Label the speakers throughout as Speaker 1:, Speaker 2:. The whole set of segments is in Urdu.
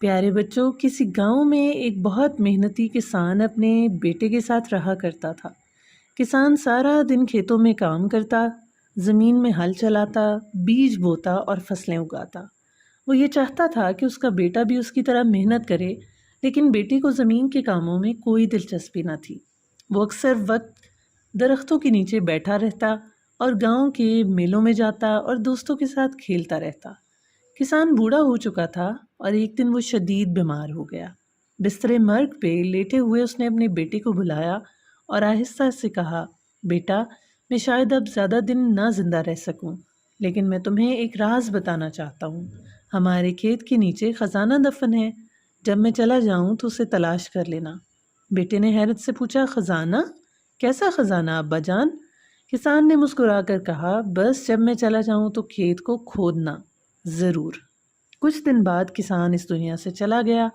Speaker 1: پیارے بچوں، کسی گاؤں میں ایک بہت محنتی کسان اپنے بیٹے کے ساتھ رہا کرتا تھا۔ کسان سارا دن کھیتوں میں کام کرتا، زمین میں ہل چلاتا، بیج بوتا اور فصلیں اگاتا۔ وہ یہ چاہتا تھا کہ اس کا بیٹا بھی اس کی طرح محنت کرے، لیکن بیٹے کو زمین کے کاموں میں کوئی دلچسپی نہ تھی۔ وہ اکثر وقت درختوں کے نیچے بیٹھا رہتا اور گاؤں کے میلوں میں جاتا اور دوستوں کے ساتھ کھیلتا رہتا۔ کسان بوڑھا ہو چکا تھا اور ایک دن وہ شدید بیمار ہو گیا۔ بستر مرگ پہ لیٹے ہوئے اس نے اپنے بیٹے کو بلایا اور آہستہ سے کہا، بیٹا، میں شاید اب زیادہ دن نہ زندہ رہ سکوں، لیکن میں تمہیں ایک راز بتانا چاہتا ہوں۔ ہمارے کھیت کے نیچے خزانہ دفن ہے، جب میں چلا جاؤں تو اسے تلاش کر لینا۔ بیٹے نے حیرت سے پوچھا، خزانہ؟ کیسا خزانہ ابا جان؟ کسان نے مسکرا کر کہا، بس جب میں چلا جاؤں تو کھیت کو کھودنا ضرور۔ کچھ دن بعد کسان اس دنیا سے چلا گیا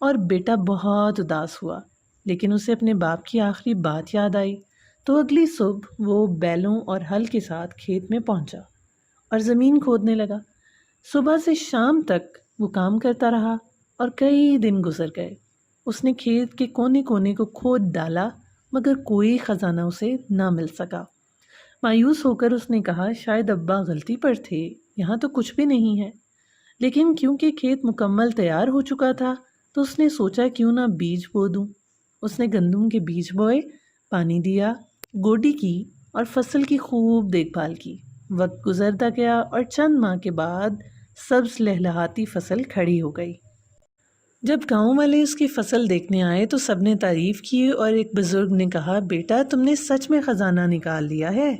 Speaker 1: اور بیٹا بہت اداس ہوا، لیکن اسے اپنے باپ کی آخری بات یاد آئی۔ تو اگلی صبح وہ بیلوں اور ہل کے ساتھ کھیت میں پہنچا اور زمین کھودنے لگا۔ صبح سے شام تک وہ کام کرتا رہا اور کئی دن گزر گئے۔ اس نے کھیت کے کونے کونے کو کھود ڈالا، مگر کوئی خزانہ اسے نہ مل سکا۔ مایوس ہو کر اس نے کہا، شاید ابا غلطی پر تھے، یہاں تو کچھ بھی نہیں ہے۔ لیکن کیونکہ کھیت مکمل تیار ہو چکا تھا تو اس نے سوچا کیوں نہ بیج بو دوں۔ اس نے گندم کے بیج بوئے، پانی دیا، گوڈی کی اور فصل کی خوب دیکھ بھال کی۔ وقت گزرتا گیا اور چند ماہ کے بعد سبز لہلہاتی فصل کھڑی ہو گئی۔ جب گاؤں والے اس کی فصل دیکھنے آئے تو سب نے تعریف کی اور ایک بزرگ نے کہا، بیٹا، تم نے سچ میں خزانہ نکال لیا ہے۔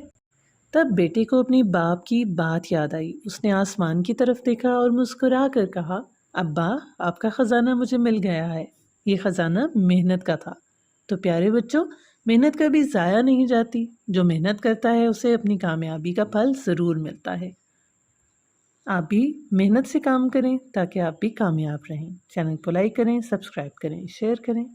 Speaker 1: تب بیٹے کو اپنی باپ کی بات یاد آئی۔ اس نے آسمان کی طرف دیکھا اور مسکرا کر کہا، ابا، آپ کا خزانہ مجھے مل گیا ہے۔ یہ خزانہ محنت کا تھا۔ تو پیارے بچوں، محنت کبھی ضائع نہیں جاتی۔ جو محنت کرتا ہے اسے اپنی کامیابی کا پھل ضرور ملتا ہے۔ آپ بھی محنت سے کام کریں تاکہ آپ بھی کامیاب رہیں۔ چینل کو لائک کریں، سبسکرائب کریں، شیئر کریں۔